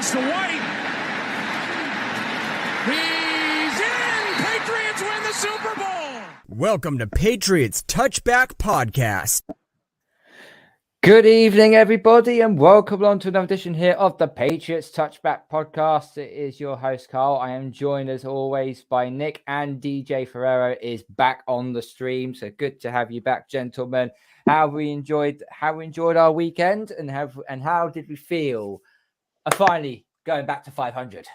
Toss to White. He's in! Patriots win the Super Bowl! Welcome to Patriots Touchback Podcast. Good evening, everybody, and welcome along to another edition here of the Patriots Touchback Podcast. It is your host, Karl. I am joined, as always, by Nick, and DJ Ferrero is back on the stream. So good to have you back, gentlemen. How we enjoyed our weekend, and how did we feel finally going back to 500?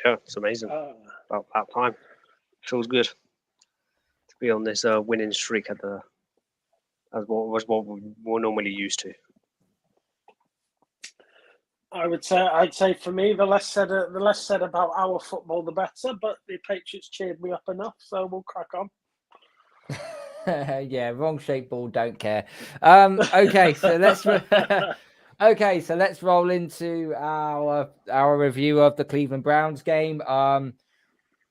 Yeah, it's amazing. About that time, feels good to be on this winning streak as what we're normally used to. I'd say for me, the less said about our football, the better. But the Patriots cheered me up enough, so we'll crack on. Yeah, wrong shaped ball, don't care. Okay, so let's roll into our review of the Cleveland Browns game.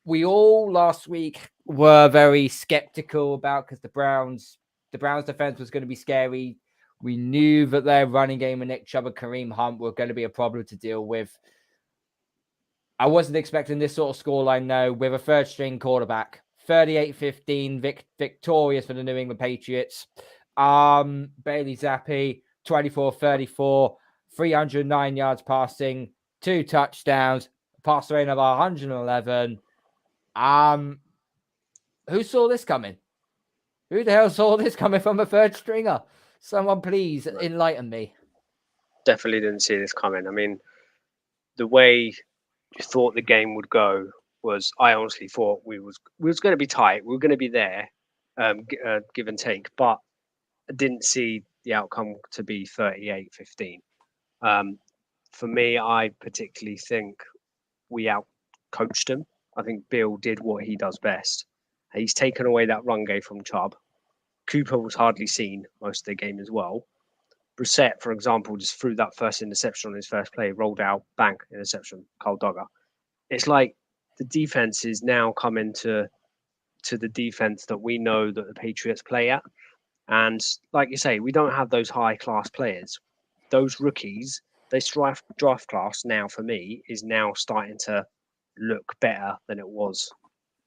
We all last week were very skeptical about, because the Browns defense was going to be scary. We knew that their running game and Nick Chubb and Kareem Hunt were going to be a problem to deal with. I wasn't expecting this sort of scoreline, no, with a third string quarterback. 38-15, victorious for the New England Patriots. Bailey Zappe, 24-34, 309 yards passing, 2 touchdowns, pass rate of 111. Who saw this coming? Who the hell saw this coming from a third stringer? Someone please enlighten me. Definitely didn't see this coming. I mean, the way you thought the game would go was, I honestly thought we was going to be tight. We were going to be there, give and take, but I didn't see the outcome to be 38-15. For me, I particularly think we out-coached him. I think Bill did what he does best. He's taken away that run game from Chubb. Cooper was hardly seen most of the game as well. Brissett, for example, just threw that first interception on his first play, rolled out, bang, interception, Karl Dogger. It's like the defense is now coming to the defense that we know that the Patriots play at. And like you say, we don't have those high-class players. Those rookies, this draft class now, for me, is now starting to look better than it was,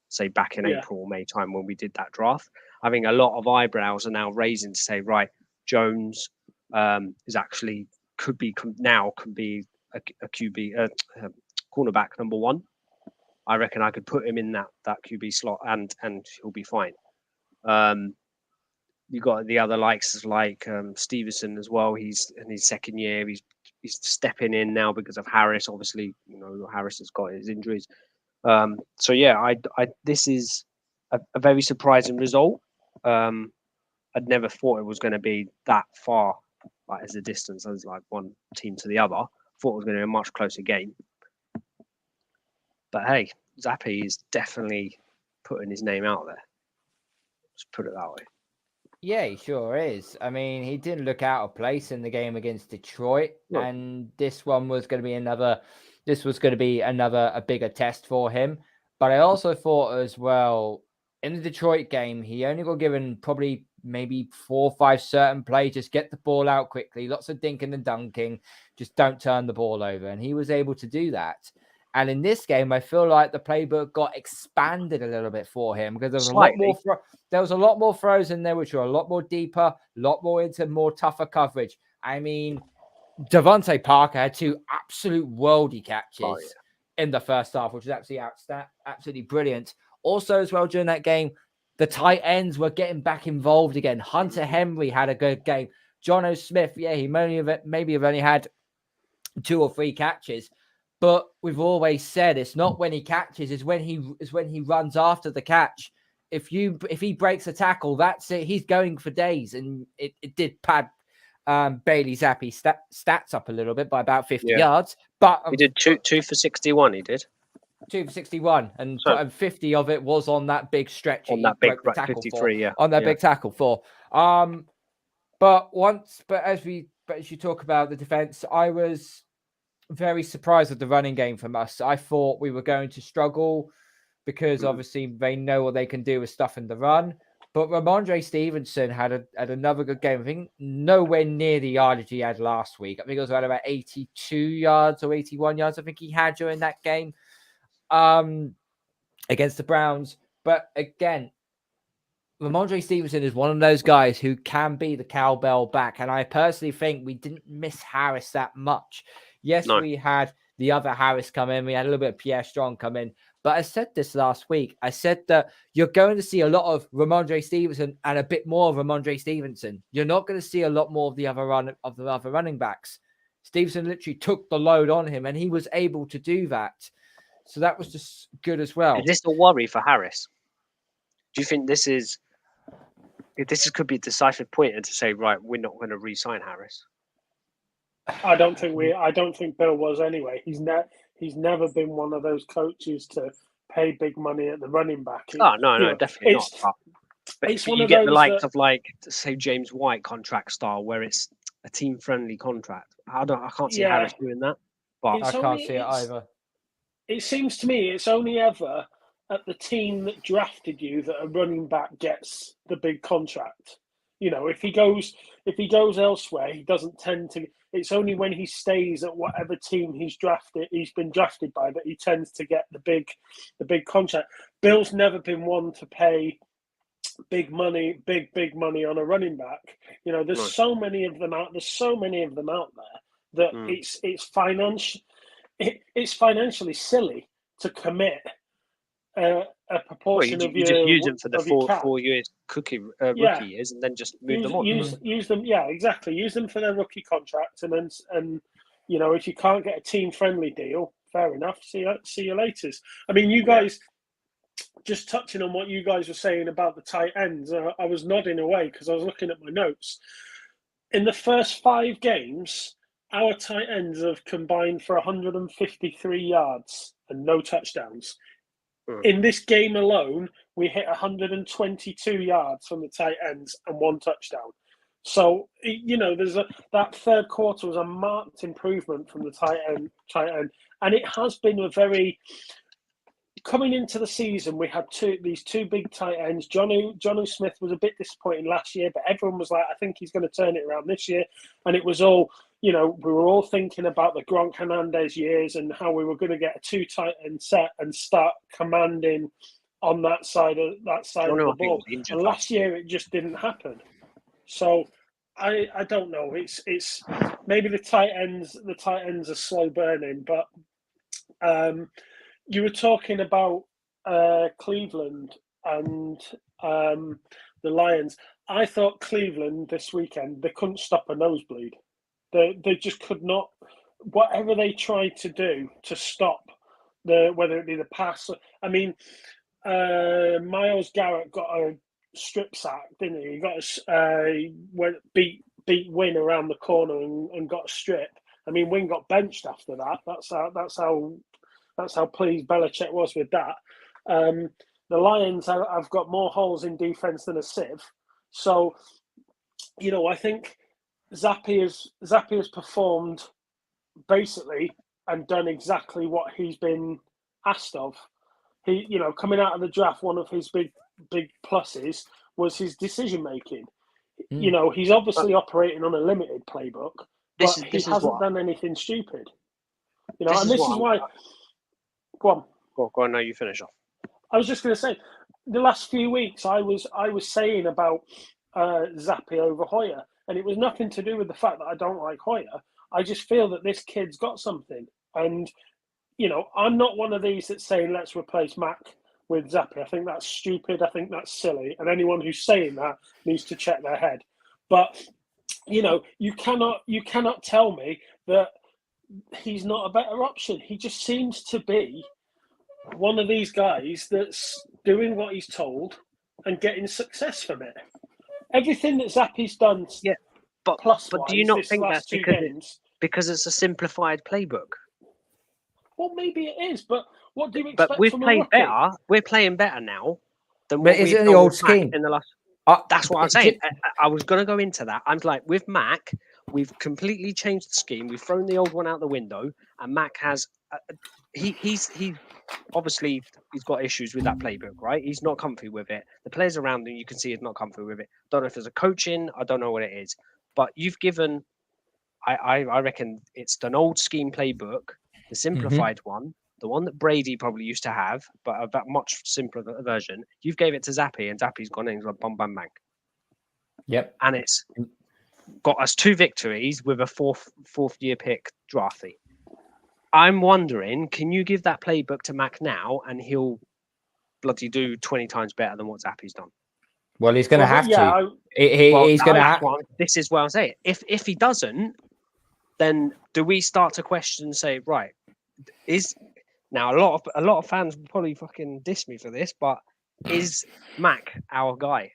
say, back in April or May time when we did that draft. I think a lot of eyebrows are now raising to say, right, Jones is actually could be a QB, cornerback number one. I reckon I could put him in that QB slot and he'll be fine. You got the other likes like Stevenson as well. He's in his second year. He's stepping in now because of Harris. Obviously, Harris has got his injuries. So yeah, this is a very surprising result. I'd never thought it was going to be that far, like as a distance as like one team to the other. Thought it was going to be a much closer game. But hey, Zappe is definitely putting his name out there. Let's put it that way. Yeah, he sure is. I mean, he didn't look out of place in the game against Detroit, and this one was going to be a bigger test for him. But I also thought as well, in the Detroit game, he only got given probably maybe 4 or 5 certain plays. Just get the ball out quickly, lots of dinking and dunking, just don't turn the ball over. And he was able to do that. And in this game, I feel like the playbook got expanded a little bit for him, because there was a lot more throws in there, which were a lot more deeper, a lot more into more tougher coverage. I mean, Devontae Parker had 2 absolute worldy catches in the first half, which was absolutely brilliant. Also, as well, during that game, the tight ends were getting back involved again. Hunter Henry had a good game. John O. Smith, he maybe have only had 2 or 3 catches. But we've always said it's not when he catches, it's when he runs after the catch. If he breaks a tackle, that's it. He's going for days, and it did pad Bailey Zappe stats up a little bit by about 50 yards. But he did 2 for 61. He did 2 for 61, and 50 of it was on that big stretch. On that big tackle 53, big tackle for. But as you talk about the defense, I was very surprised at the running game from us. I thought we were going to struggle because obviously they know what they can do with stuff in the run. But Ramondre Stevenson had another good game. I think nowhere near the yardage he had last week. I think it was around about 82 yards or 81 yards. I think he had during that game against the Browns. But again, Ramondre Stevenson is one of those guys who can be the cowbell back. And I personally think we didn't miss Harris that much. Yes, we had the other Harris come in. We had a little bit of Pierre Strong come in. But I said this last week. I said that you're going to see a lot of Ramondre Stevenson and a bit more of Ramondre Stevenson. You're not going to see a lot more of the other running backs. Stevenson literally took the load on him, and he was able to do that. So that was just good as well. Is this a worry for Harris? Do you think this could be a decisive point and to say, right, we're not going to re-sign Harris? I don't think Bill was anyway. He's never been one of those coaches to pay big money at the running back. No, definitely not. But you get the likes of, like, say, James White contract style, where it's a team-friendly contract. I can't see Harris doing that. But I can't see it either. It seems to me it's only ever at the team that drafted you that a running back gets the big contract. You know, if he goes elsewhere, he doesn't tend to. It's only when he stays at whatever team he's been drafted by, that he tends to get the big contract. Bill's never been one to pay big money on a running back. You know, there's so many of them out. There's so many of them out there that it's financially silly to commit a proportion of your. You just use them for the 4 years rookie years, and then just move them on. Use them, yeah, exactly. Use them for their rookie contract, and you know, if you can't get a team friendly deal, fair enough. See you later. I mean, you guys. Just touching on what you guys were saying about the tight ends, I was nodding away because I was looking at my notes. In the first 5 games, our tight ends have combined for 153 yards and no touchdowns. In this game alone, we hit 122 yards from the tight ends and 1 touchdown. So, you know, that third quarter was a marked improvement from the tight end, and it has been a very. Coming into the season, we had these two big tight ends. Jonnu Smith was a bit disappointing last year, but everyone was like, I think he's going to turn it around this year. And it was all, you know, we were all thinking about the Gronk Hernandez years and how we were going to get a 2 tight end set and start commanding on that side of the ball. And last year, it just didn't happen. So I don't know. It's maybe the tight ends are slow burning, but you were talking about Cleveland and the Lions. I thought Cleveland this weekend, they couldn't stop a nosebleed. They just could not. Whatever they tried to do to stop whether it be the pass. I mean, Myles Garrett got a strip sack, didn't he? He got beat Wynn around the corner and got a strip. I mean, Wynn got benched after that. That's how pleased Belichick was with that. The Lions have got more holes in defense than a sieve. So, you know, I think Zappe has performed basically and done exactly what he's been asked of. He, you know, coming out of the draft, one of his big pluses was his decision making. You know, he's obviously operating on a limited playbook, but he hasn't done anything stupid. You know, and this is why. Go on. Now you finish off. I was just going to say, the last few weeks I was saying about Zappe over Hoyer, and it was nothing to do with the fact that I don't like Hoyer. I just feel that this kid's got something, and you know, I'm not one of these that's saying let's replace Mac with Zappe. I think that's stupid. I think that's silly, and anyone who's saying that needs to check their head. But you know, you cannot tell me that he's not a better option. He just seems to be one of these guys that's doing what he's told and getting success from it. Everything that Zappe's done, but do you not think that's because it's a simplified playbook? Well, maybe it is, but what do you expect? But we're playing better now than what we've done the old scheme in the last. That's what I'm saying. I was going to go into that. I'm like, with Mac, we've completely changed the scheme. We've thrown the old one out the window, and Mac has he's obviously he's got issues with that playbook, right? He's not comfy with it. The players around him, you can see, is not comfy with it. Don't know if there's a coaching. I don't know what it is, but you've given. I reckon it's an old scheme playbook, the simplified one, the one that Brady probably used to have, but a much simpler version. You've gave it to Zappe, and Zappe's gone in and gone bam, bam, bang. Yep. And it's got us 2 victories with a fourth year pick drafty. I'm wondering, can you give that playbook to Mac now, and he'll bloody do 20 times better than what Zappe's done? Well, he's going to have to. He's going to have. This is what I'm saying. If he doesn't, then do we start to question and say, right, is now a lot of fans will probably fucking diss me for this, but is Mac our guy?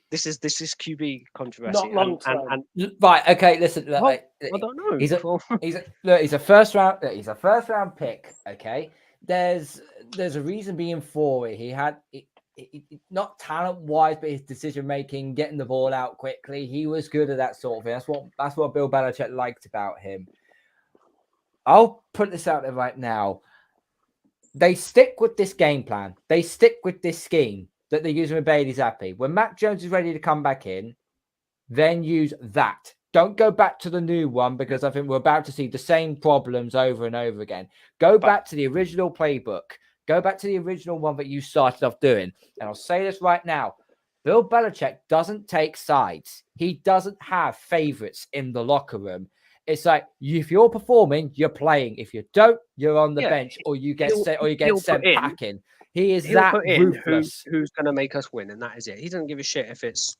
This is QB controversy. Not long term. And right, okay, listen. Well, I don't know. He's a first round. He's a first round pick. Okay, there's a reason being for it. He had not talent wise, but his decision making, getting the ball out quickly. He was good at that sort of thing. That's what Bill Belichick liked about him. I'll put this out there right now. They stick with this game plan. They stick with this scheme that they're using with Bailey Zappe. When Mac Jones is ready to come back in, then use that. Don't go back to the new one, because I think we're about to see the same problems over and over again. Go back to the original playbook. Go back to the original one that you started off doing. And I'll say this right now. Bill Belichick doesn't take sides. He doesn't have favorites in the locker room. It's like, if you're performing, you're playing. If you don't, you're on the bench, or you get sent packing. He is that ruthless. Who's going to make us win, and that is it. He doesn't give a shit if it's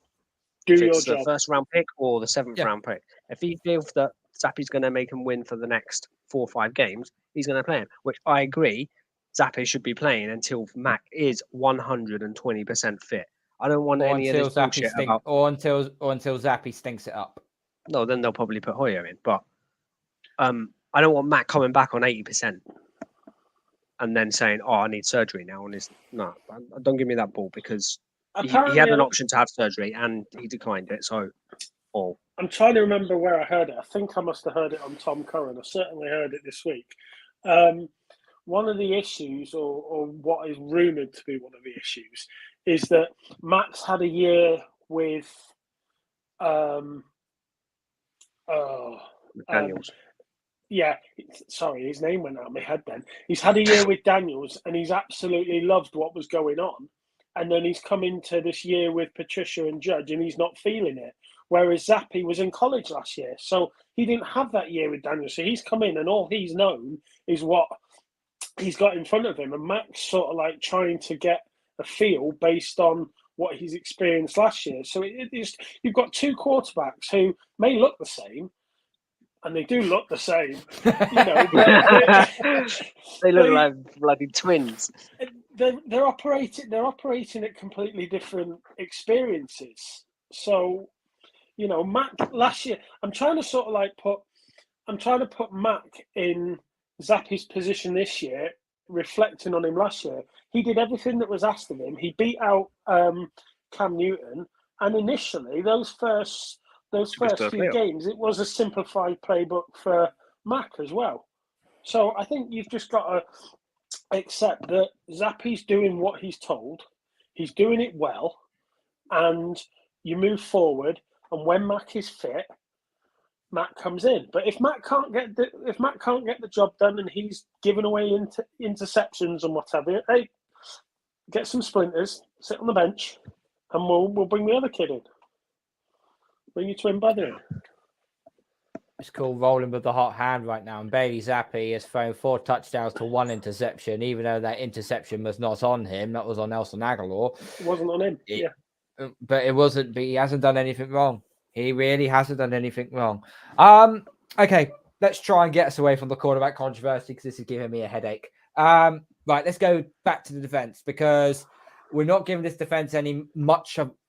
the first round pick or the 7th round pick. If he feels that Zappe's going to make him win for the next 4 or 5 games, he's going to play him. Which I agree, Zappe should be playing until Mac is 120% fit. I don't want any of this bullshit about, or until Zappe stinks it up. No, then they'll probably put Hoyer in. But I don't want Mac coming back on 80% and then saying, "Oh, I need surgery now." And no, don't give me that ball, because he had an option to have surgery and he declined it. So, I'm trying to remember where I heard it. I think I must have heard it on Tom Curran. I certainly heard it this week. One of the issues, or what is rumoured to be one of the issues, is that Max had a year with Daniels. Sorry, his name went out of my head then. He's had a year with Daniels, and he's absolutely loved what was going on. And then he's come into this year with Patricia and Judge, and he's not feeling it. Whereas Zappe was in college last year, so he didn't have that year with Daniels. So he's come in, and all he's known is what he's got in front of him. And Max sort of like trying to get a feel based on what he's experienced last year. So you've got 2 quarterbacks who may look the same, and they do look the same. They look like bloody twins. They're operating at completely different experiences. So, Mac last year, I'm trying to put Mac in Zappe's position this year, reflecting on him last year. He did everything that was asked of him. He beat out Cam Newton, and initially those first few games, it was a simplified playbook for Mac as well. So I think you've just got to accept that Zappe's doing what he's told. He's doing it well, and you move forward. And when Mac is fit, Mac comes in. But if Mac can't get the job done, and he's giving away interceptions and whatever, hey, get some splinters, sit on the bench, and we'll bring the other kid in. Bring your twin brother in. It's called rolling with the hot hand right now. And Bailey Zappe has thrown 4 touchdowns to 1 interception, even though that interception was not on him. That was on Nelson Aguilar. It wasn't on him. But it wasn't. But he hasn't done anything wrong. He really hasn't done anything wrong. Okay, let's try and get us away from the quarterback controversy, because this is giving me a headache. Right, let's go back to the defense, because we're not giving this defense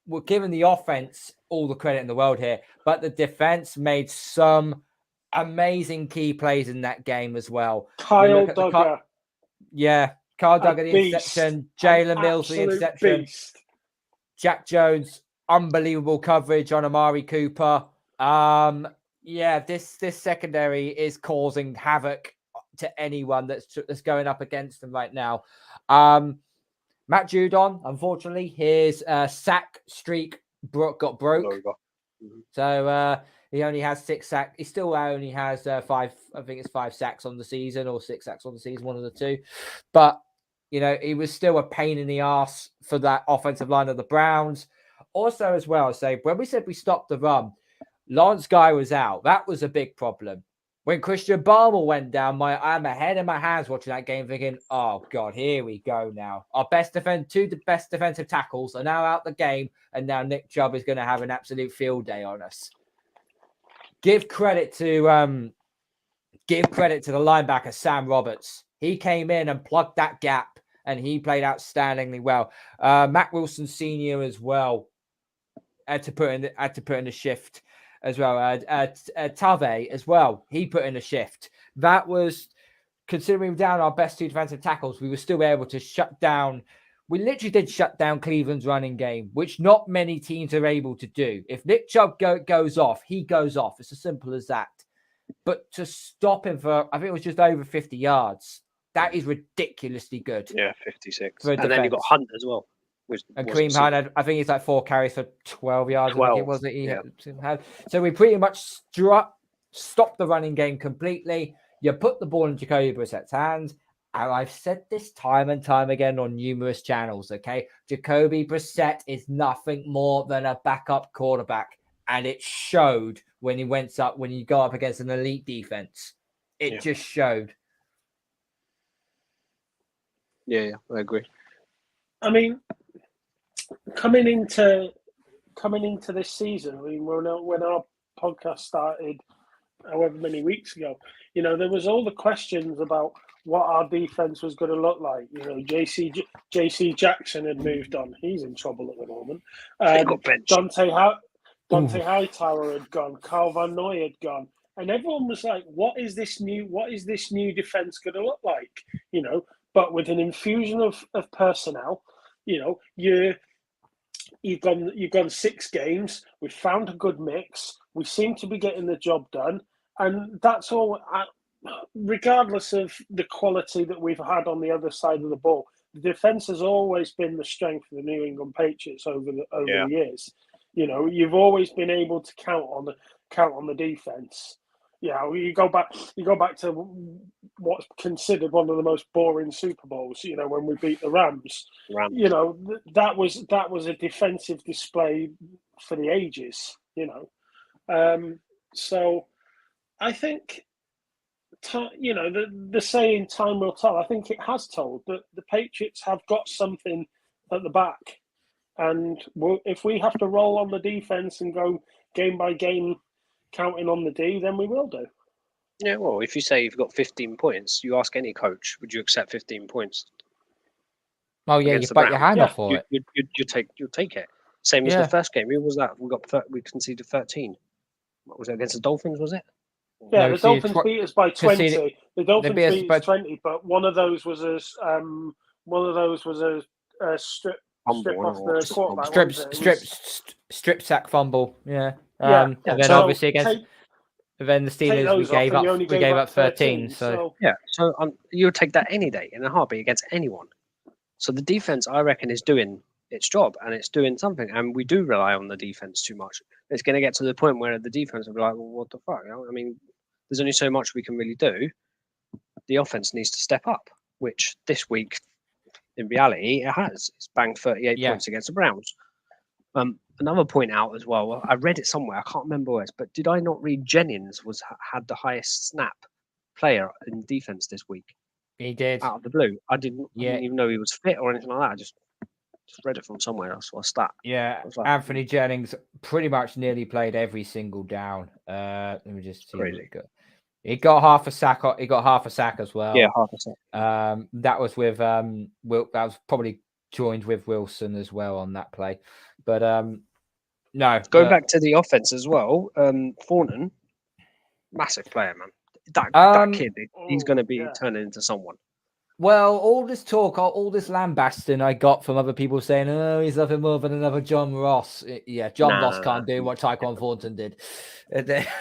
we're giving the offense all the credit in the world here, but the defense made some amazing key plays in that game as well. Karl Duggar. Karl Duggar, the interception. Jalen Mills, the interception. Beast. Jack Jones, unbelievable coverage on Amari Cooper. This secondary is causing havoc to anyone that's going up against them right now. Matt Judon, unfortunately, his sack streak got broke. So he only has 6 sacks. He still only has 5. I think it's 5 sacks on the season or 6 sacks on the season, one of the two. But he was still a pain in the ass for that offensive line of the Browns. Also, as well, when we said we stopped the run, Lance Guy was out. That was a big problem. When Christian Barmore went down, I'm a head in my hands watching that game thinking, oh, God, here we go now. Our two the best defensive tackles are now out the game, and now Nick Chubb is going to have an absolute field day on us. Give credit to the linebacker, Sam Roberts. He came in and plugged that gap, and he played outstandingly well. Matt Wilson Sr. as well had to put in the shift as well. Tave as well. He put in a shift. That was, considering down our best 2 defensive tackles, we were still able to shut down. We literally did shut down Cleveland's running game, which not many teams are able to do. If Nick Chubb goes off, he goes off. It's as simple as that. But to stop him for, I think it was just over 50 yards. That is ridiculously good. Yeah, 56. And then you got Hunt as well. And Kareem Hunt, I think he's like 4 carries for 12 yards. 12. I think it was that he had. So we pretty much stopped the running game completely. You put the ball in Jacoby Brissett's hands. And I've said this time and time again on numerous channels, okay? Jacoby Brissett is nothing more than a backup quarterback. And it showed when you go up against an elite defense. It just showed. Yeah, I agree. I mean, coming into this season, I mean, when our podcast started, however many weeks ago, there was all the questions about what our defense was going to look like. JC Jackson had moved on; he's in trouble at the moment. Dante Hightower had gone. Karl Van Noy had gone, and everyone was like, "What is this new defense going to look like?" But with an infusion of personnel, you've gone 6 games. We've found a good mix. We seem to be getting the job done, and that's all. Regardless of the quality that we've had on the other side of the ball, the defense has always been the strength of the New England Patriots over the years. You've always been able to count on the defense. You go back to what's considered one of the most boring Super Bowls. When we beat the Rams. That was a defensive display for the ages. So I think, the saying "time will tell." I think it has told that the Patriots have got something at the back, and if we have to roll on the defense and go game by game, counting on the D, then we will do. Yeah, well, if you say you've got 15 points, you ask any coach, would you accept 15 points? Oh yeah, you bite your hand off for it. You'll take it. Same as the first game. Who was that? We conceded 13. What was it, against the Dolphins? Was it? Yeah, the Dolphins beat us by 20. The Dolphins beat us 20, but one of those was a strip off the quarterback. Strip sack fumble. Yeah. And then so obviously against then the Steelers we gave up 13. So you'll take that any day in a heartbeat against anyone. So the defense, I reckon, is doing its job and it's doing something. And we do rely on the defense too much. It's going to get to the point where the defense will be like, well, what the fuck? I mean, there's only so much we can really do. The offense needs to step up, which this week, in reality, it has. It's banged 38 points against the Browns. Another point out as well. I read it somewhere. I can't remember where, but did I not read Jennings had the highest snap player in defense this week? He did. Out of the blue. I didn't even know he was fit or anything like that. I just read it from somewhere. I saw a stat. Yeah, like, Anthony Jennings pretty much nearly played every single down. Let me just see. Crazy. He got half a sack. He got half a sack as well. Yeah, half a sack. That was with that was probably joined with Wilson as well on that play. But no. Go back to the offense as well. Thornton, massive player, man. That kid, he's going to be turning into someone. Well, all this talk, all this lambasting I got from other people saying, "Oh, he's nothing more than another John Ross." Yeah, John Ross can't do what Tyquan Thornton did. The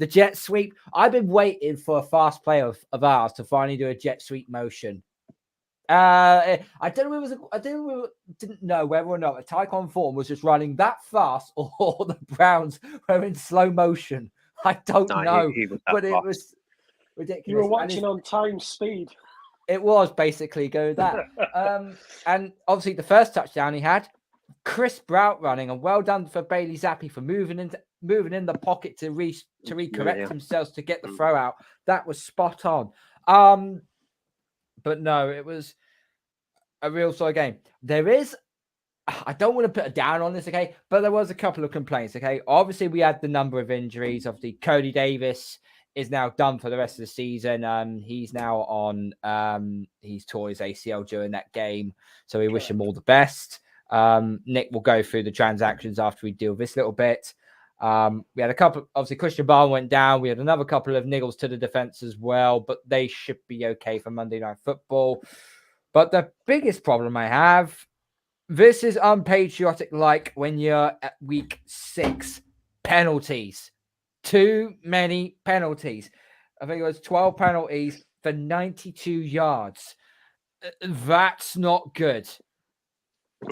jet sweep. I've been waiting for a fast player of ours to finally do a jet sweep motion. I don't know. Didn't know whether or not Tyquan Thornton was just running that fast, or the Browns were in slow motion. I don't know, he was but fast. it was ridiculous. You were watching on time speed. It was basically go that. And obviously the first touchdown he had, crisp route running, and well done for Bailey Zappe for moving in the pocket to recorrect himself to get the throw out. That was spot on. But no, it was a real sort of game. I don't want to put a down on this, okay? But there was a couple of complaints, okay? Obviously, we had the number of injuries. Obviously, Cody Davis is now done for the rest of the season. He's now on, he's tore his ACL during that game. So we wish him all the best. Nick will go through the transactions after we deal with this little bit. We had a couple, obviously Christian Barr went down. We had another couple of niggles to the defense as well, but they should be okay for Monday Night Football. But the biggest problem I have, this is unpatriotic like when you're at week 6. Penalties. Too many penalties. I think it was 12 penalties for 92 yards. That's not good.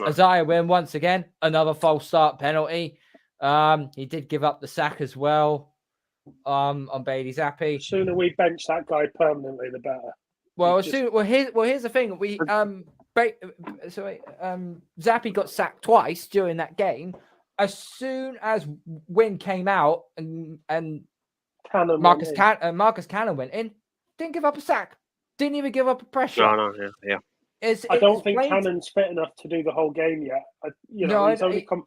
Isaiah Wynn, once again, another false start penalty. He did give up the sack as well on Bailey Zappe. The sooner we bench that guy permanently, the better. Well, here's the thing. Zappe got sacked twice during that game. As soon as Wynn came out and Marcus Cannon went in, didn't give up a sack. Didn't even give up a pressure. Yeah. I don't think Cannon's fit enough to do the whole game yet. He's only come.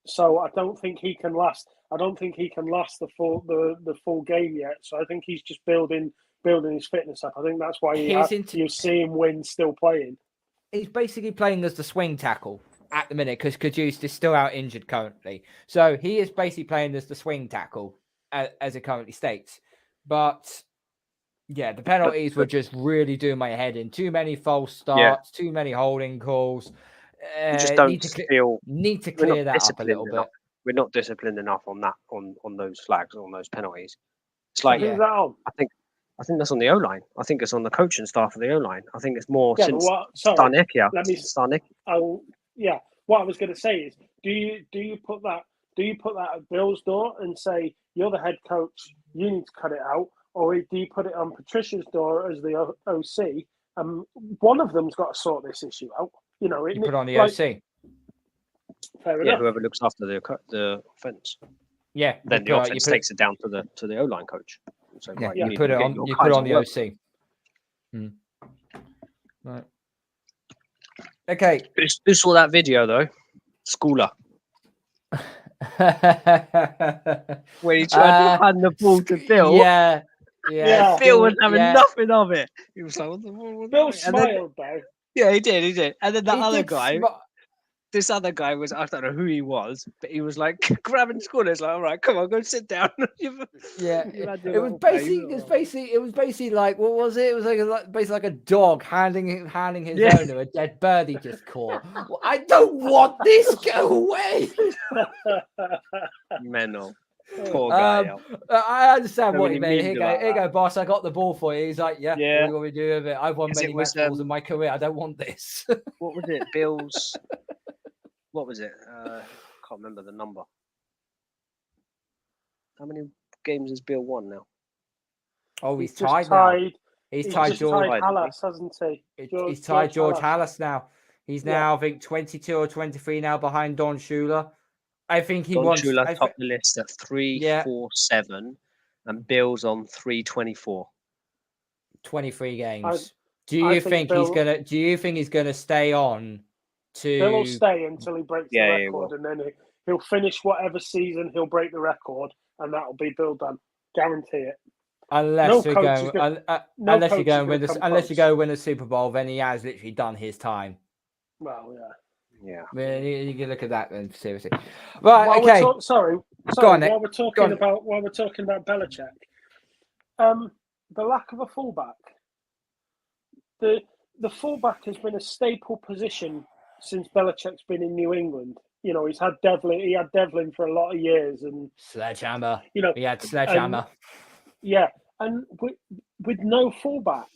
So I don't think he can last. I don't think he can last the full game yet. So I think he's just building his fitness up. I think that's why you see him Win still playing. He's basically playing as the swing tackle at the minute because Kajust is still out injured currently. So he is basically playing as the swing tackle as it currently states. But yeah, the penalties were just really doing my head in. Too many false starts, too many holding calls. Just don't need to clear that up a little bit. We're not disciplined enough on that on those flags, on those penalties. It's like I think that's on the O-line. I think it's on the coaching staff of the O-line. I think it's more since Starnickia. What I was going to say is, do you put that at Bill's door and say, you're the head coach, you need to cut it out? Or do you put it on Patricia's door as the OC? One of them's got to sort this issue out. You put it on the OC. Fair enough. Whoever looks after the offense. Yeah. Then the offense takes it down to the O-line coach. So, you put it on the OC. Right. Okay. Who saw that video though? Schooler. When he tried to hand the ball to Bill. Yeah. Bill was having nothing of it. He was like, what Bill smiled though. Yeah, he did. And then this other guy was, I don't know who he was, but he was like grabbing Schooler. It's like, all right, come on, go sit down. It was basically like, what was it? It was basically like a dog handing his owner a dead bird he just caught. I don't want this. Go away. Mental. Poor guy. I understand what he meant. Here you go, boss. I got the ball for you. He's like, what do you want me to do with it? I've won many match balls in my career. I don't want this. What was it? Bill's. What was it? Can't remember the number. How many games has Bill won now? Oh, he's tied now. He's tied George Hallas, hasn't he? He's tied George Hallas now. He's now, I think, 22 or 23 now behind Don Shula. I think Don Shula topped the list at 347, and Bill's on 324. 23 games. Do you think he's gonna stay on? Bill will stay until he breaks the record, and then he'll finish whatever season he'll break the record, and that'll be Bill done. Guarantee it. Unless you go win a Super Bowl, then he has literally done his time. Well, yeah. You can look at that then, seriously. Right, okay. Sorry. Go on, Nick. While we're talking about Belichick, the lack of a fullback. the fullback has been a staple position since Belichick's been in New England. You know, he's had Devlin. He had Devlin for a lot of years, and Sledgehammer. you know, He had Sledgehammer. And with no fullback,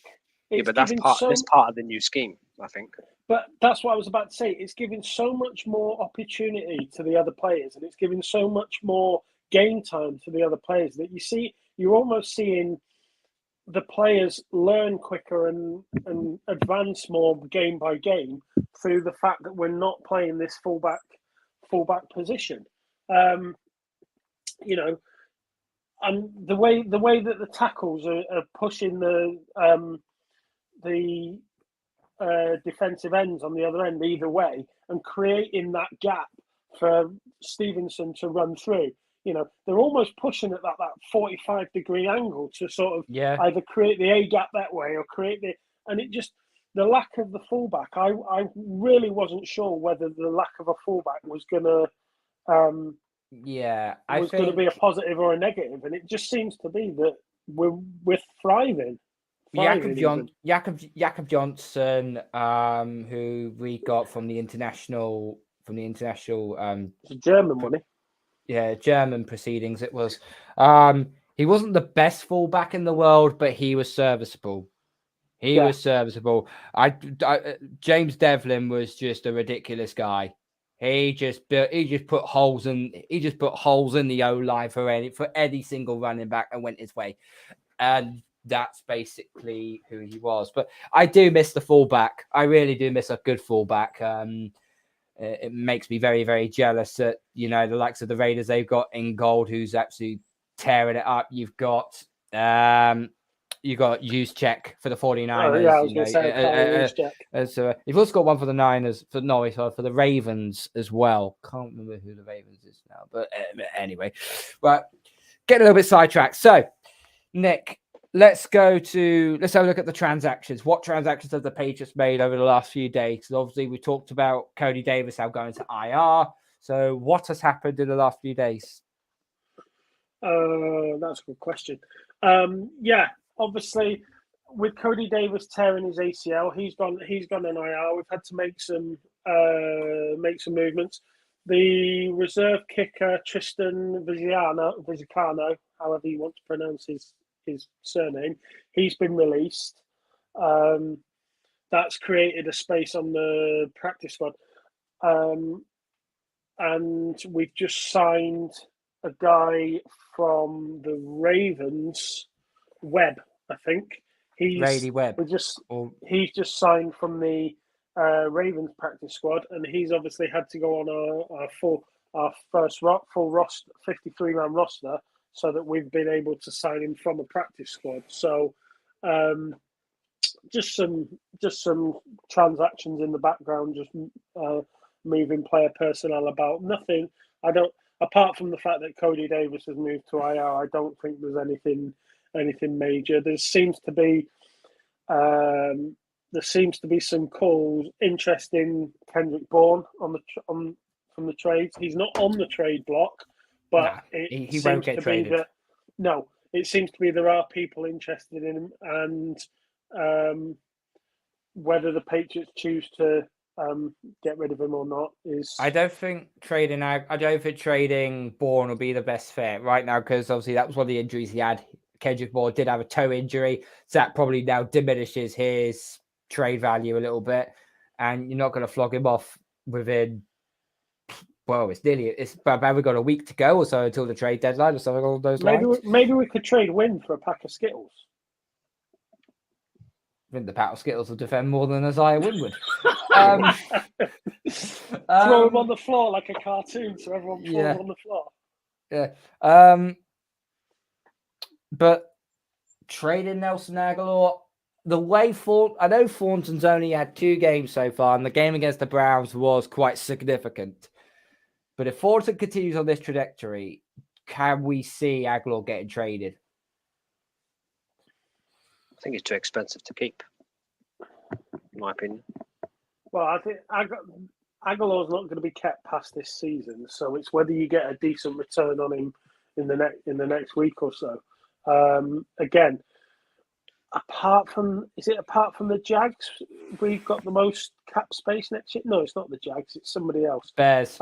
it's but that's part of the new scheme, I think. But that's what I was about to say. It's giving so much more opportunity to the other players, and it's giving so much more game time to the other players that you're almost seeing the players learn quicker and advance more game by game through the fact that we're not playing this fullback position. You know, and the way that the tackles are pushing the defensive ends on the other end either way and creating that gap for Stevenson to run through. You know, they're almost pushing at that 45-degree angle to sort of either create the A gap that way or the lack of the fullback. I really wasn't sure whether the lack of a fullback was going to going to be a positive or a negative, and it just seems to be that we're thriving. Jakob Johnson, who we got from the international German money. Yeah, German proceedings. It was. He wasn't the best fullback in the world, but he was serviceable. Was serviceable. James Devlin was just a ridiculous guy. He just put holes in the O-line for any single running back and went his way, and that's basically who he was. But I do miss the fullback. I really do miss a good fullback. It makes me very, very jealous that, you know, the likes of the Raiders, they've got Ingold, who's absolutely tearing it up. You've got Juszczyk for the 49ers. Oh, yeah, I was going to say Juszczyk. You've also got one for the Niners, for the Ravens as well. Can't remember who the Ravens is now, but anyway. Right, get a little bit sidetracked. So, Nick, let's have a look at the transactions. What transactions have the Patriots made over the last few days? So obviously, we talked about Cody Davis now going to IR. So what has happened in the last few days? That's a good question. Obviously, with Cody Davis tearing his ACL, he's gone on IR. We've had to make some movements. The reserve kicker Tristan Vizicano, however you want to pronounce his surname, he's been released. That's created a space on the practice squad. And we've just signed a guy from the Ravens, Webb, I think. Rady Webb. He's just signed from the Ravens practice squad, and he's obviously had to go on our first full roster, 53-man roster, so that we've been able to sign him from a practice squad. So, just some transactions in the background, just moving player personnel about. Nothing. Apart from the fact that Cody Davis has moved to IR, I don't think there's anything major. There seems to be some calls, interest in Kendrick Bourne from the trades. He's not on the trade block, but he won't get traded. It seems to be there are people interested in him, and whether the Patriots choose to get rid of him or not is. I don't think trading Bourne will be the best fit right now, because obviously that was one of the injuries he had. Kendrick Bourne did have a toe injury, so that probably now diminishes his trade value a little bit, and you're not going to flog him off within. Well, it's about we've got a week to go or so until the trade deadline or something along those lines. Maybe we could trade Wynn for a pack of Skittles. I think the pack of Skittles will defend more than Isaiah Wynn would. Throw him on the floor like a cartoon, so everyone falls on the floor. Yeah. But trading Nelson Aguilar, the way I know Thornton's only had 2 games so far, and the game against the Browns was quite significant. But if Thornton continues on this trajectory, can we see Aguilar getting traded? I think it's too expensive to keep, in my opinion. Well, I think Aguilar's not going to be kept past this season, so it's whether you get a decent return on him in the next week or so. Again, apart from the Jags, we've got the most cap space next year. No, it's not the Jags. It's somebody else. Bears.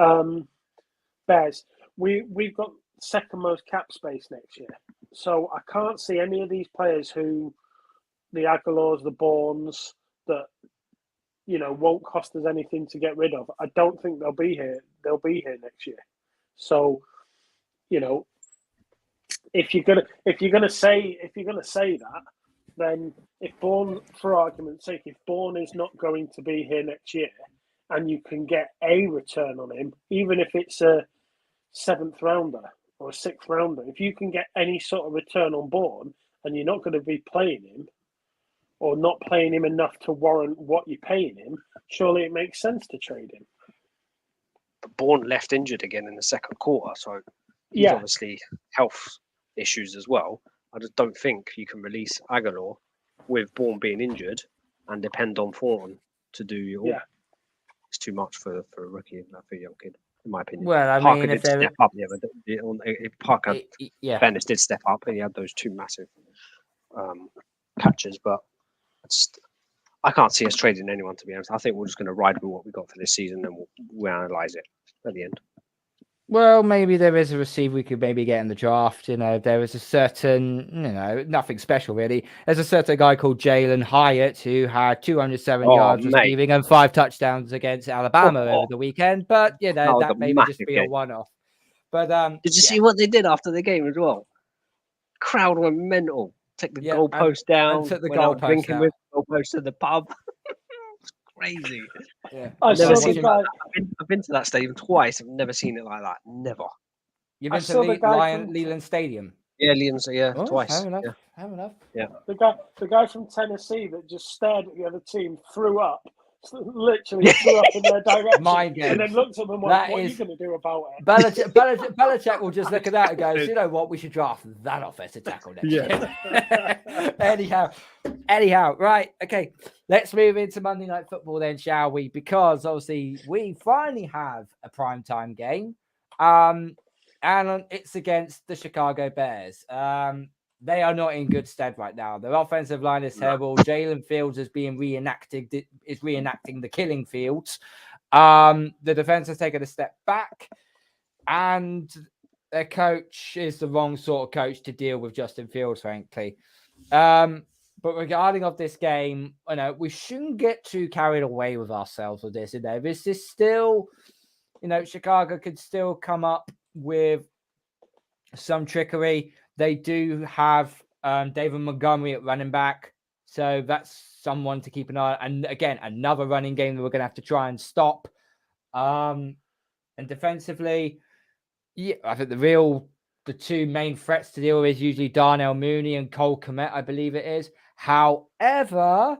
Bears. We've got second most cap space next year. So I can't see any of these players who, the Aguilars, the Bournes, that won't cost us anything to get rid of. I don't think they'll be here. They'll be here next year. So, if you're gonna say that, then if Bourne, for argument's sake, if Bourne is not going to be here next year, and you can get a return on him, even if it's a 7th rounder or a 6th rounder, if you can get any sort of return on Bourne, and you're not going to be playing him, or not playing him enough to warrant what you're paying him, surely it makes sense to trade him. But Bourne left injured again in the second quarter, so he's obviously health issues as well. I just don't think you can release Aguilar with Bourne being injured and depend on Thornton to do your. Yeah. It's too much for a rookie, for a young kid, in my opinion. Well, I Parker mean, did step up, but Parker Bennett did step up, and he had those 2 massive catches, but I can't see us trading anyone, to be honest. I think we're just going to ride with what we got for this season, and we'll analyze it at the end. Well, maybe there is a receiver we could maybe get in the draft. There is a certain, nothing special really. There's a certain guy called Jalen Hyatt who had 207 yards receiving and 5 touchdowns against Alabama over the weekend. But, that maybe just be a one-off. But did you see what they did after the game as well? Crowd went mental. Take the goalpost down. Took the goalpost drinking with the goalpost in the pub. It's crazy. Yeah. I've been to that stadium twice. I've never seen it like that. Never. You've been to Leland Stadium? Yeah, twice. Fair enough. Yeah. The guy from Tennessee that just stared at the other team, threw up. Literally threw up in their direction, and then looked at them and went, "What are you going to do about it?" Belichick will just look at that and goes, "You know what? We should draft that offensive tackle next year." Anyhow, right? Okay, let's move into Monday Night Football then, shall we? Because obviously we finally have a primetime game, and it's against the Chicago Bears. They are not in good stead right now. Their offensive line is terrible. Jalen Fields is reenacting the killing fields. The defense has taken a step back, and their coach is the wrong sort of coach to deal with Justin Fields, frankly. But regarding of this game, we shouldn't get too carried away with ourselves with this. This is still, Chicago could still come up with some trickery. They do have David Montgomery at running back, so that's someone to keep an eye on. And again, another running game that we're going to have to try and stop. And defensively, I think the 2 main threats to deal with is usually Darnell Mooney and Cole Kmet, I believe it is. However,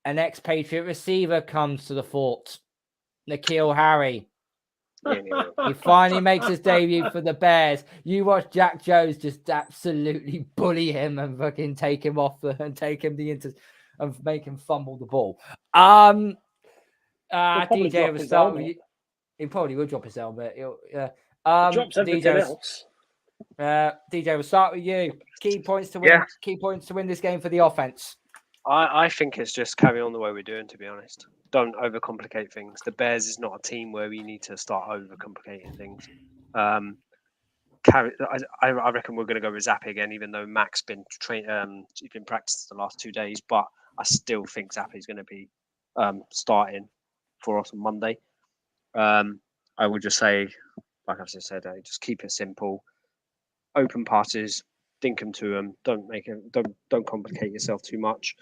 an ex-Patriot receiver comes to the fort, N'Keal Harry. He finally makes his debut for the Bears. You watch Jack Jones just absolutely bully him and fucking take him off and take him and make him fumble the ball. DJ will start with you. He probably will drop his helmet. Drops everything else. DJ, will start with you. Key points to win. Yeah. Key points to win this game for the offense. I think it's just carry on the way we're doing, to be honest. Don't overcomplicate things. The Bears is not a team where we need to start overcomplicating things. I reckon we're going to go with Zappe again, even though Mac's been he's been practicing the last 2 days. But I still think Zappe is going to be starting for us on Monday. I would just say, like I just said, just keep it simple. Open passes, dink them to them. Don't complicate yourself too much.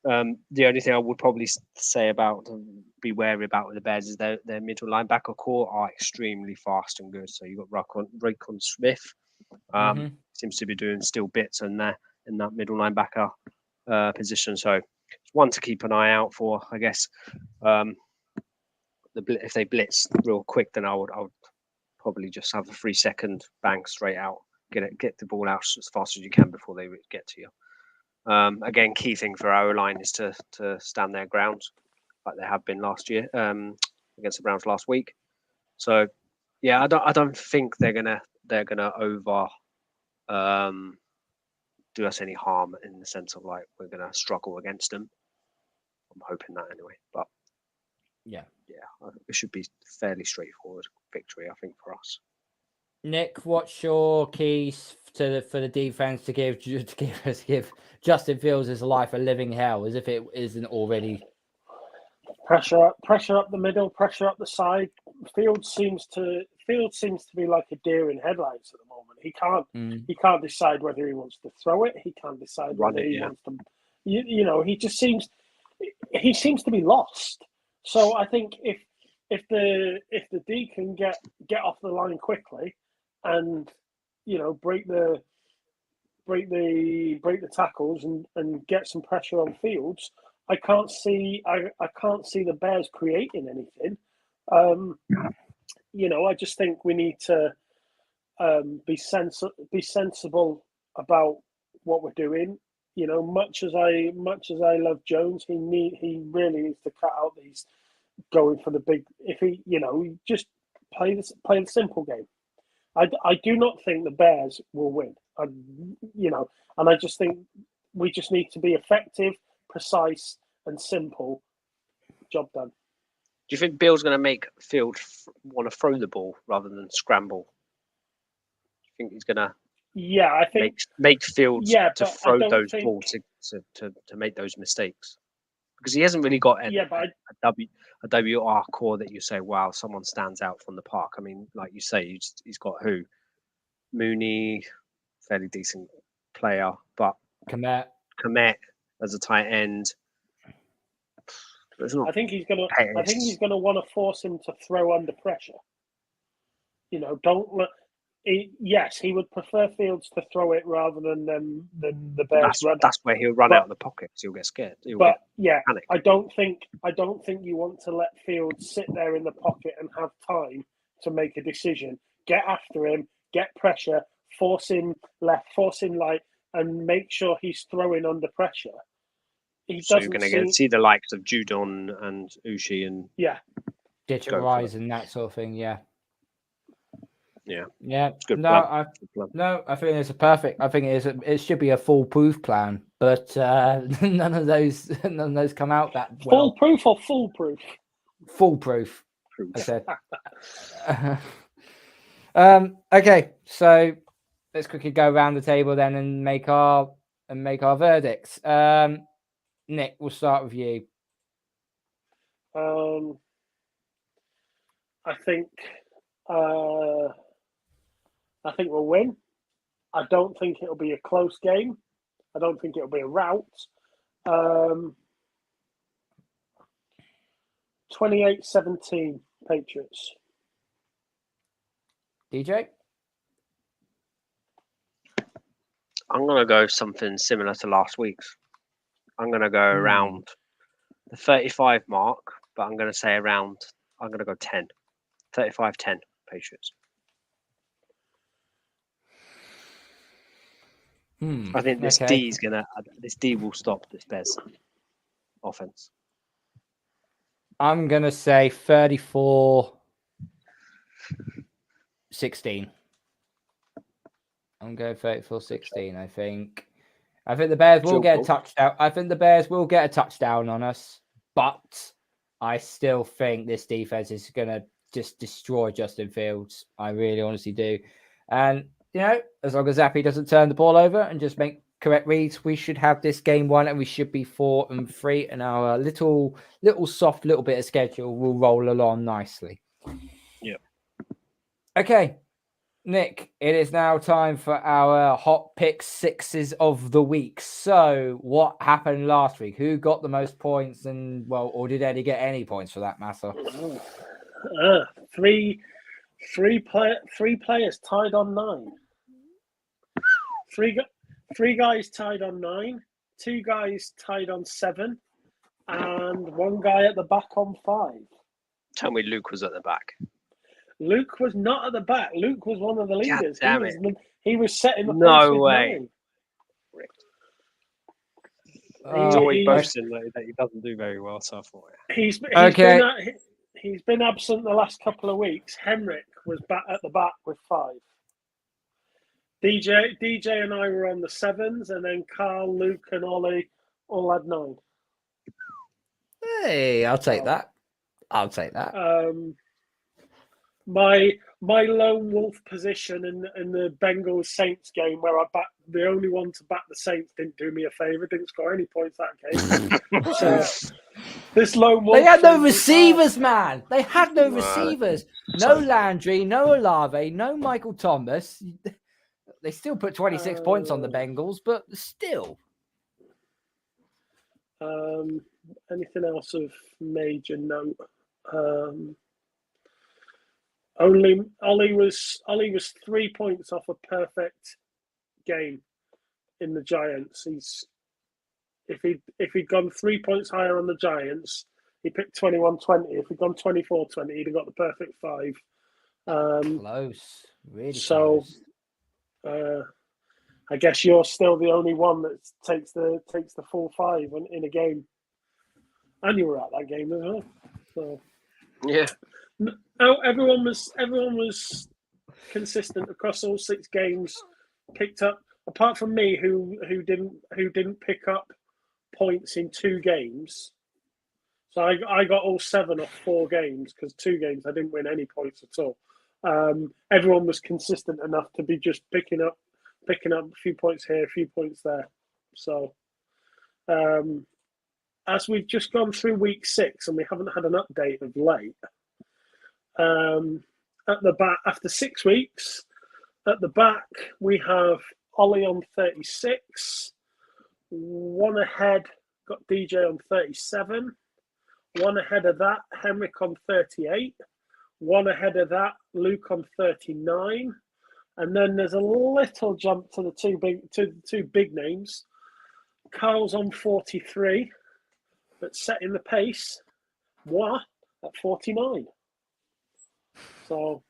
The only thing I would probably say about be wary about with the Bears is their middle linebacker core are extremely fast and good. So you've got Raekwon Smith, seems to be doing still bits in that middle linebacker position. So it's one to keep an eye out for, I guess. If they blitz real quick, then I would probably just have a 3-second bang straight out, get the ball out as fast as you can before they get to you. Again, key thing for our line is to stand their ground like they have been last year against the Browns last week. So yeah, I don't think they're gonna over do us any harm in the sense of like we're going to struggle against them. I'm hoping that anyway. But Yeah. It should be fairly straightforward victory, I think, for us. Nick, what's your keys for the defense to give Justin Fields' his life a living hell, as if it isn't already? Pressure up the middle, pressure up the side. Fields seems to be like a deer in headlights at the moment. He can't decide whether he wants to throw it. He can't decide whether he wants to. He seems to be lost. So I think if the D can get off the line quickly, and break the tackles and get some pressure on Fields, I can't see the Bears creating anything. I just think we need to be sensible about what we're doing. Much as I love Jones, he really needs to cut out these going for the big. If he just play the simple game. I do not think the Bears will win. And I just think we just need to be effective, precise, and simple. Job done. Do you think Bill's going to make Field want to throw the ball rather than scramble? Do you think he's going to? Yeah, I think make Fields to throw those balls to make those mistakes, because he hasn't really got a WR core that you say, wow, someone stands out from the park. I mean, like you say, he's got who? Mooney, fairly decent player, but Komet as a tight end. I think he's gonna want to force him to throw under pressure. Don't let. Yes, he would prefer Fields to throw it rather than the Bears. That's where he'll run out of the pocket. He'll get scared. I don't think you want to let Fields sit there in the pocket and have time to make a decision. Get after him, get pressure, force him left, force him right, and make sure he's throwing under pressure. So you're going to see the likes of Judon and Ushi and Digital Rise and that sort of thing. Yeah. Good I think it's a perfect. I think it should be a foolproof plan, but none of those come out that well. Foolproof or foolproof? Foolproof. I said. Okay, so let's quickly go around the table then and make our verdicts. Nick, we'll start with you. I think we'll win. I don't think it'll be a close game. I don't think it'll be a rout. 28-17 Patriots. DJ? I'm going to go something similar to last week's. I'm going to go around the 35 mark, but I'm going to go 10. 35-10 Patriots. I think this D will stop this Bears offense. I'm going to say 34-16. I'm going 34-16, I think. I think the Bears will get a touchdown. I think the Bears will get a touchdown on us, but I still think this defense is going to just destroy Justin Fields. I really honestly do. And, as long as Zappe doesn't turn the ball over and just make correct reads, we should have this game won and we should be 4-3. And our little soft little bit of schedule will roll along nicely. Yeah. Okay. Nick, it is now time for our hot pick sixes of the week. So, what happened last week? Who got the most points? And or did Eddie get any points for that matter? Three players tied on 9. Three guys tied on 9. 2 guys tied on 7, and 1 guy at the back on 5. Tell me, Luke was at the back. Luke was not at the back. Luke was one of the leaders. God damn it. He was setting the pace. No way. He's always boasting that he doesn't do very well, so I thought. He's been absent the last couple of weeks. Henrik was back at the back with 5. DJ and I were on the 7s, and then Karl, Luke, and Ollie all had 9. Hey, I'll take that. I'll take that. My lone wolf position in the Bengals Saints game, where I backed the only one to back the Saints, didn't do me a favour. Didn't score any points that game. So this lone wolf. They had no receivers, man. They had no receivers. No Landry, no Olave, no Michael Thomas. They still put 26 points on the Bengals, but still. Anything else of major note? Ollie was 3 points off a perfect game in the Giants. If he'd gone 3 points higher on the Giants, he picked 21-20. If he'd gone 24-20, he'd have got the perfect 5. Close, really close. I guess you're still the only one that takes the full 5 in a game, and you were at that game as well. So yeah. No, everyone was consistent across all 6 games. Picked up, apart from me, who didn't pick up points in 2 games. So I got all 7 off 4 games, because 2 games I didn't win any points at all. Everyone was consistent enough to be just picking up a few points here, a few points there. So as we've just gone through week 6 and we haven't had an update of late. At the back, after 6 weeks, at the back we have Ollie on 36, 1 ahead, got DJ on 37, 1 ahead of that, Henrik on 38, 1 ahead of that, Luke on 39, and then there's a little jump to the two big names. Karl's on 43, but setting the pace, moi at 49. So,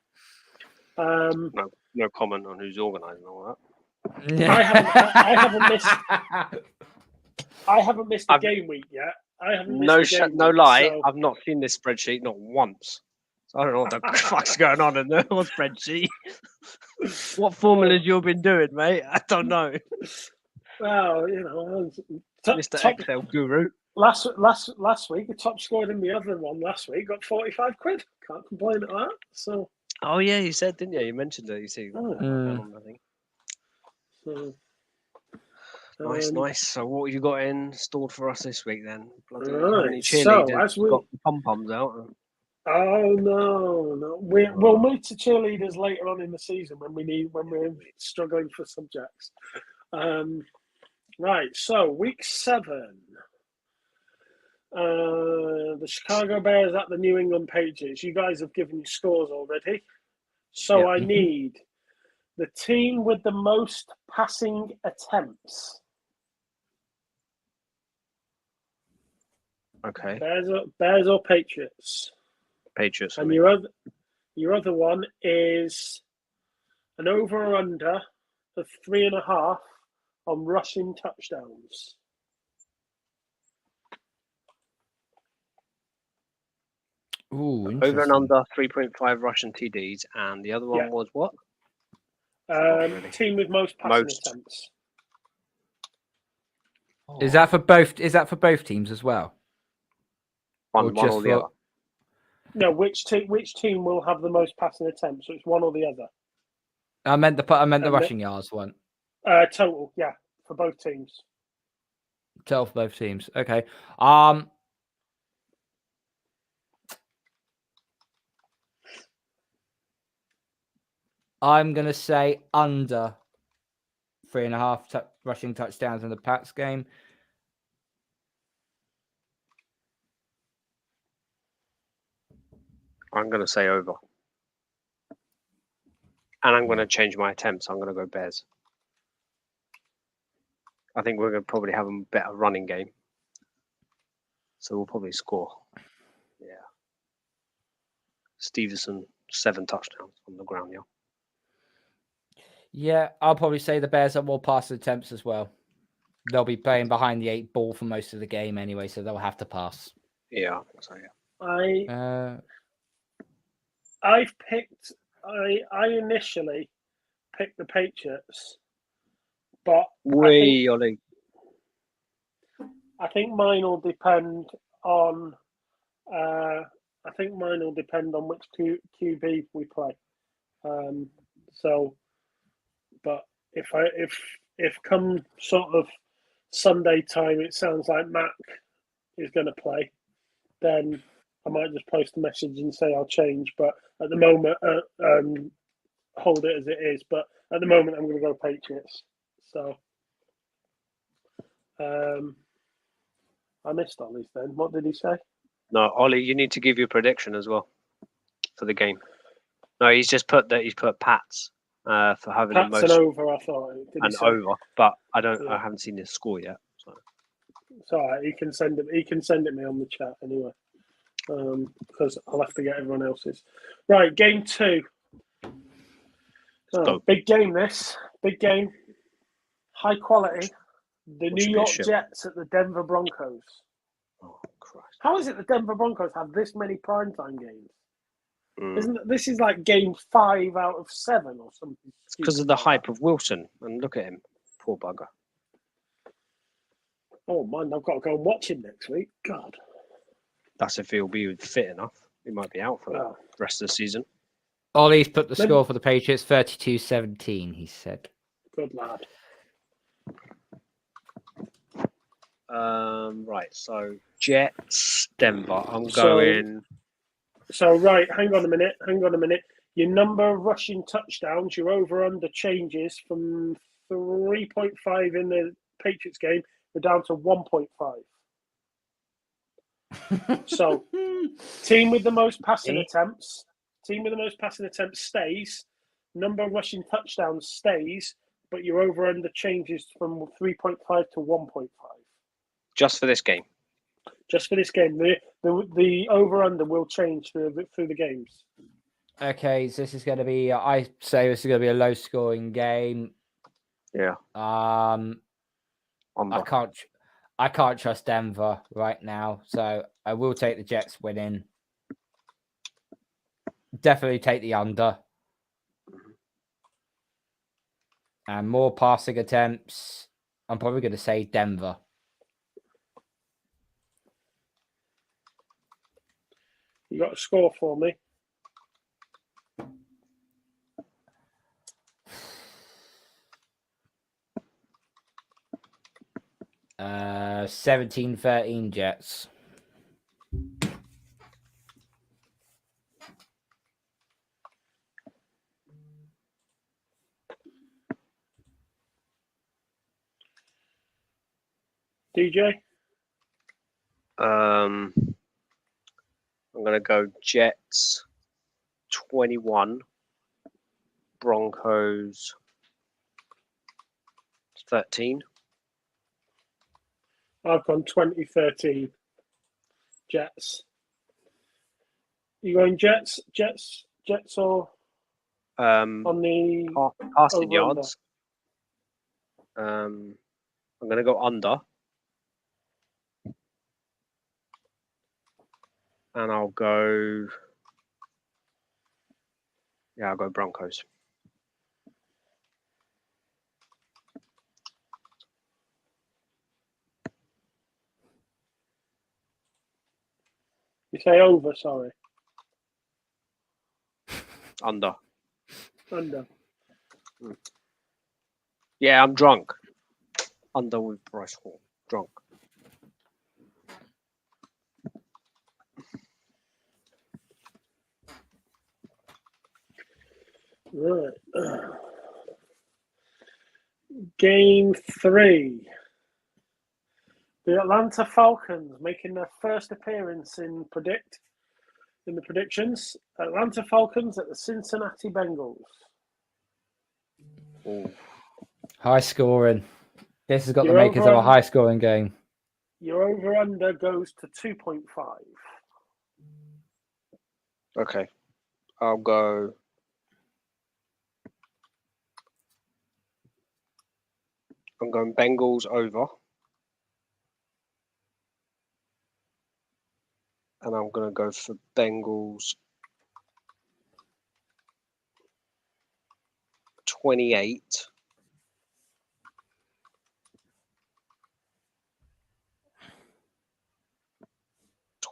no comment on who's organising all that. I haven't missed a game week yet. No lie. So... I've not seen this spreadsheet not once. So I don't know what the fuck's going on in the spreadsheet. What formulas you've been doing, mate? I don't know. Well, Mr. Excel guru. Last week, the top scored in the other one last week got 45 quid. Can't complain at that. So. Oh yeah, you said, didn't you? You mentioned it. You see. I think. So. Nice. So what have you got in stored for us this week then? Bloody cheerleaders. So got the pom-poms out. Oh no. We'll move to cheerleaders later on in the season when we're struggling for subjects. Right. So week 7. The Chicago Bears at the New England Patriots. You guys have given me scores already. So yeah. I need the team with the most passing attempts. Okay. Bears or Patriots? Patriots. And your other one is an over or under of 3.5 on rushing touchdowns. Ooh, over and under 3.5 Russian TDs, and the other one was what? Team with most passing attempts. Is that for both? Is that for both teams as well? One or the other. No, which team will have the most passing attempts? So it's one or the other. I meant the rushing yards one. Total, yeah, for both teams. Total for both teams. Okay. I'm going to say under 3.5 rushing touchdowns in the Pats game. I'm going to say over. And I'm going to change my attempts. I'm going to go Bears. I think we're going to probably have a better running game. So we'll probably score. Yeah. Stevenson, 7 touchdowns on the ground, yeah. Yeah, I'll probably say the Bears have more pass attempts as well. They'll be playing behind the 8 ball for most of the game anyway, so they'll have to pass. Yeah, I think so, yeah. I initially pick the Patriots, but Ollie. I think mine will depend on. Which QB we play. But if come sort of Sunday time, it sounds like Mac is going to play, then I might just post a message and say I'll change. But at the moment, hold it as it is. But at the moment, I'm going to go Patriots. So, I missed Ollie's then. What did he say? No, Ollie, you need to give your prediction as well for the game. No, he's just put that he's put Pats for having Pats the most and over. I thought over, but I haven't seen the score yet. So it's all right. He can send it me on the chat anyway, because I'll have to get everyone else's. Right, game 2. Big game. This big game, high quality. The New York Jets at the Denver Broncos. Oh Christ! How is it the Denver Broncos have this many primetime games? This is like game 5 out of 7 or something? It's because of the hype of Wilson, and look at him, poor bugger. Oh man, I've got to go and watch him next week. God, that's if he'll be fit enough. He might be out for the rest of the season. Ollie's put the score for the Patriots 32-17. He said, "Good lad." Right, so Jets, Denver. I'm going. So right, hang on a minute. Your number of rushing touchdowns, your over/under changes from 3.5 in the Patriots game, we're down to 1.5. So, team with the most passing attempts stays. Number of rushing touchdowns stays, but your over/under changes from 3.5 to 1.5. Just for this game. Just for this game, the over/under will change through the games. Okay, so this is going to be. I say this is going to be a low-scoring game. Yeah. I can't trust Denver right now, so I will take the Jets winning. Definitely take the under. And more passing attempts. I'm probably going to say Denver. You got a score for me? Uh, 17-13 Jets. DJ? I'm going to go Jets 21, Broncos 13. I've gone 2013 Jets. You going Jets or on the passing yards? I'm going to go under. And I'll go Broncos. You say over, sorry. Under. Yeah, I'm drunk. Under with Bryce Hall. Drunk. Right. Game 3. The Atlanta Falcons making their first appearance in the predictions. Atlanta Falcons at the Cincinnati Bengals. Ooh. High scoring. This has got the makers of a high scoring game. Your over/under goes to 2.5. Okay. I'll go. I'm going Bengals over. And I'm going to go for Bengals 28.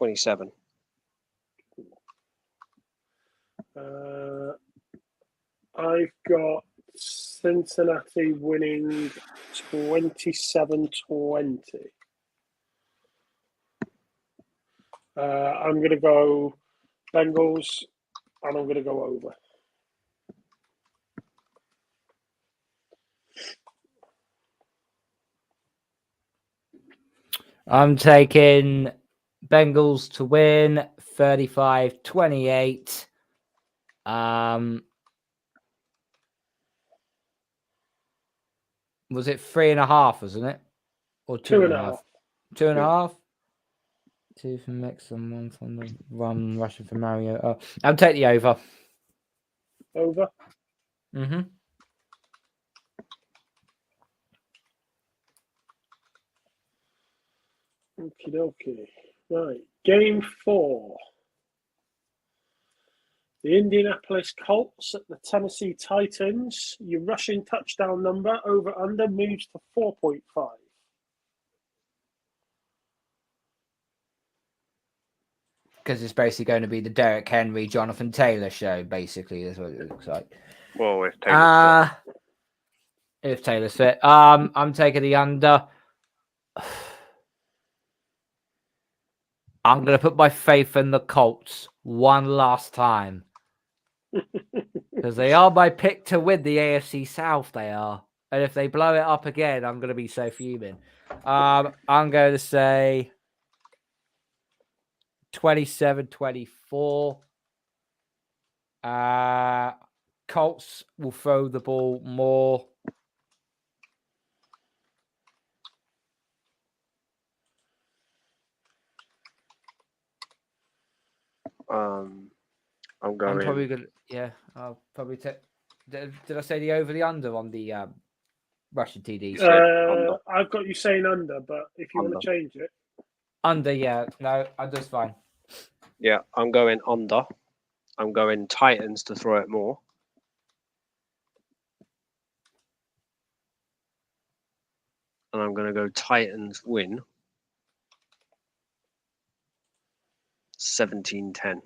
$27. I've got Cincinnati winning 27-20. I'm going to go Bengals, and I'm going to go over. I'm taking Bengals to win 35-28. Was it 3.5, wasn't it? Or 2.5? 2.5? 2 from Mixon, 1 from the run, rushing for Mario. Oh, I'll take the over. Over? Mm-hmm. Okie dokie. Right. Game 4. The Indianapolis Colts at the Tennessee Titans. Your rushing touchdown number over under moves to 4.5. Because it's basically going to be the Derrick Henry, Jonathan Taylor show, basically, is what it looks like. Well, if Taylor's fit. If Taylor's fit. I'm taking the under. I'm going to put my faith in the Colts one last time. Because they are my pick to win the AFC South, they are. And if they blow it up again, I'm going to be so fuming. I'm going to say 27-24. Colts will throw the ball more. I'm going. I'm probably going to, yeah, I'll probably take. Did I say the over the under on the Russian TDs? I've got you saying under, but if you want to change it. Under, yeah. No, under's fine. Yeah, I'm going under. I'm going Titans to throw it more. And I'm going to go Titans win 17-10.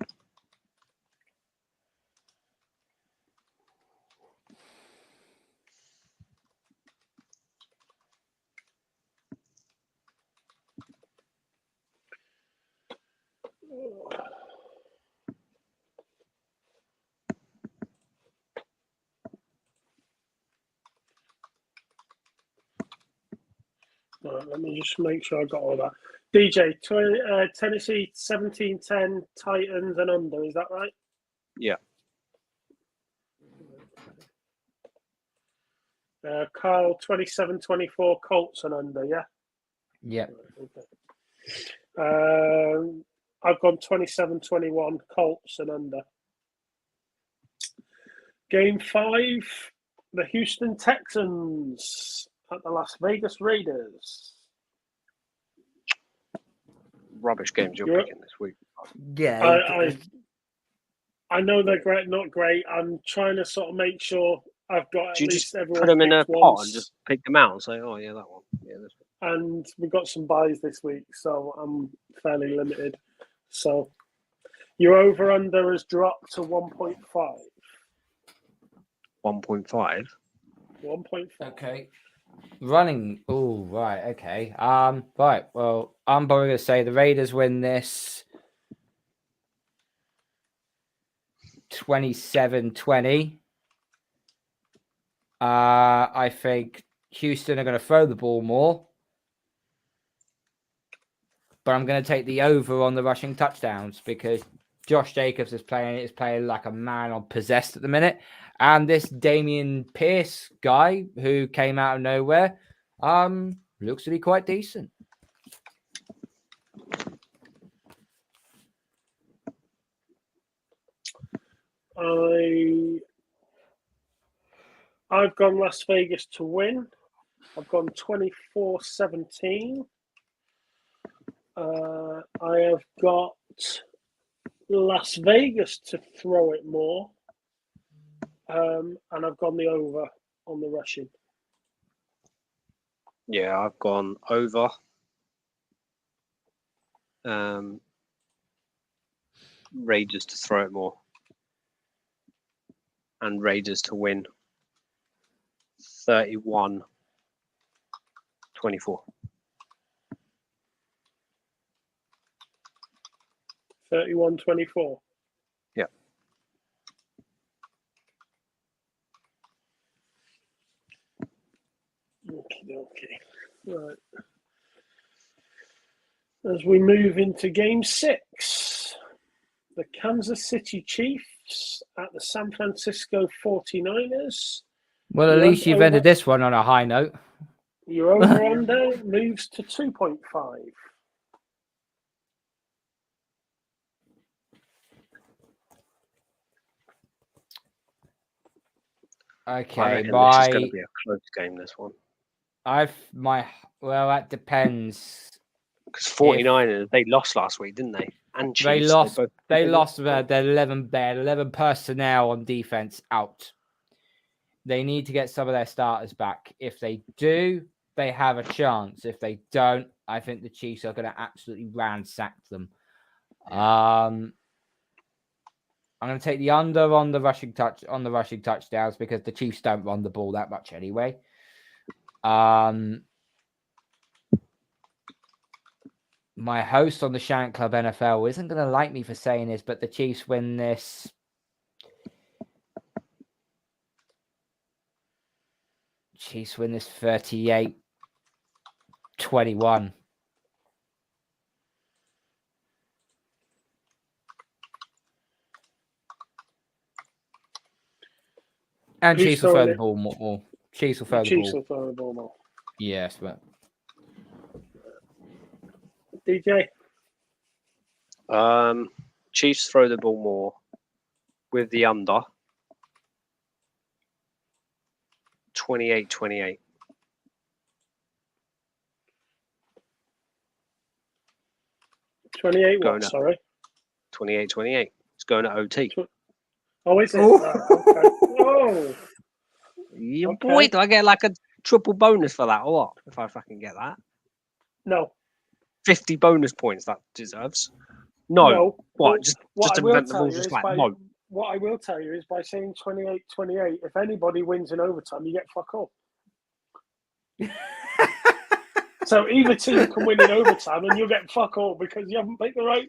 Right, let me just make sure I got all that. DJ, Tennessee 17-10, Titans and under, is that right? Yeah. Karl 27-24, Colts and under, yeah? Yeah. Okay. I've gone 27-21, Colts and under. Game 5, the Houston Texans at the Las Vegas Raiders. Rubbish games you're picking this week. Yeah. I know they're great, not great. I'm trying to sort of make sure I've got Do you at least just everyone put them in a picked pot once. and just pick them out and say, oh, yeah, that one. Yeah, this one. And we've got some buys this week, so I'm fairly limited. So your over-under has dropped to 1.5. 1.5? 1.5. Okay. Running. Oh, right. Okay. Right. Well, I'm probably going to say the Raiders win this 27-20. I think Houston are going to throw the ball more. But I'm going to take the over on the rushing touchdowns because Josh Jacobs is playing like a man on possessed at the minute. And this Damian Pierce guy who came out of nowhere looks to be quite decent. I've gone Las Vegas to win. I've gone 24-17. I have got Las Vegas to throw it more. and I've gone the over on the rushing. Yeah, I've gone over. Raiders to throw it more. And Raiders to win 31-24. 31-24. Yeah. Okay. Right. As we move into Game 6, the Kansas City Chiefs at the San Francisco 49ers. Well, at least you've ended this one on a high note. Your over-under moves to 2.5. Okay, this is going to be a close game, this one. Well, that depends. Because 49ers, they lost last week, didn't they? And Chiefs, they lost their 11 personnel on defense out. They need to get some of their starters back. If they do, they have a chance. If they don't, I think the Chiefs are going to absolutely ransack them. I'm going to take the under on the rushing touchdowns because the Chiefs don't run the ball that much anyway. My host on the Shank Club NFL isn't going to like me for saying this, but the Chiefs win this. Chiefs win this 38-21. And Chiefs will throw the ball more. Chiefs will throw the ball more. Yes, but DJ? Chiefs throw the ball more with the under 28-28. 28 what, sorry? 28-28. It's going to OT. Oh, is it? Okay. Oh. Yeah, okay. Boy, do I get like a triple bonus for that or what? If I fucking get that? No. 50 bonus points that deserves. No. What? Well, just invent the rules just like no. What I will tell you is by saying 28-28, if anybody wins in overtime, you get fuck all. So either team can win in overtime and you'll get fuck all because you haven't picked the right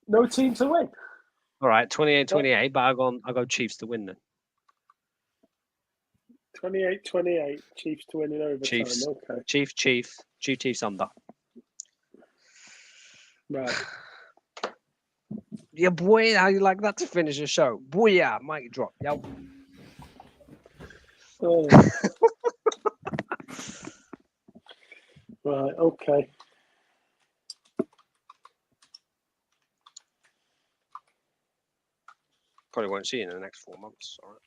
no team to win. All right, 28-28, but I go Chiefs to win then. 28-28, Chiefs to win in overtime. Chiefs. Okay. Chiefs under. Right. Yeah, boy, how you like that to finish the show? Booyah, mic drop. Yo. Oh. Right, okay. Probably won't see you in the next 4 months. All right.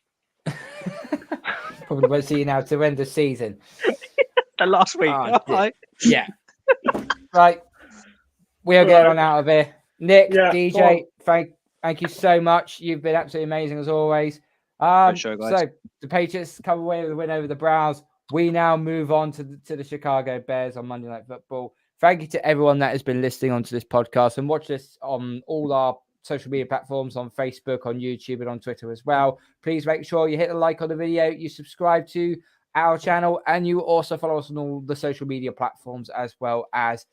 Probably won't see you now to end the season. The last week. Right. Yeah. Right. We'll get on out of here. Nick, DJ, thank you so much. You've been absolutely amazing as always. Good show, guys. So the Patriots come away with a win over the Browns. We now move on to the Chicago Bears on Monday Night Football. Thank you to everyone that has been listening onto this podcast and watch this on all our social media platforms, on Facebook, on YouTube, and on Twitter as well. Please make sure you hit the like on the video, you subscribe to our channel, and you also follow us on all the social media platforms as well. As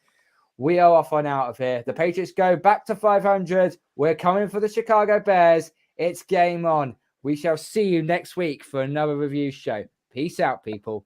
we are off on out of here. The Patriots go back to 500. We're coming for the Chicago Bears. It's game on. We shall see you next week for another review show. Peace out, people.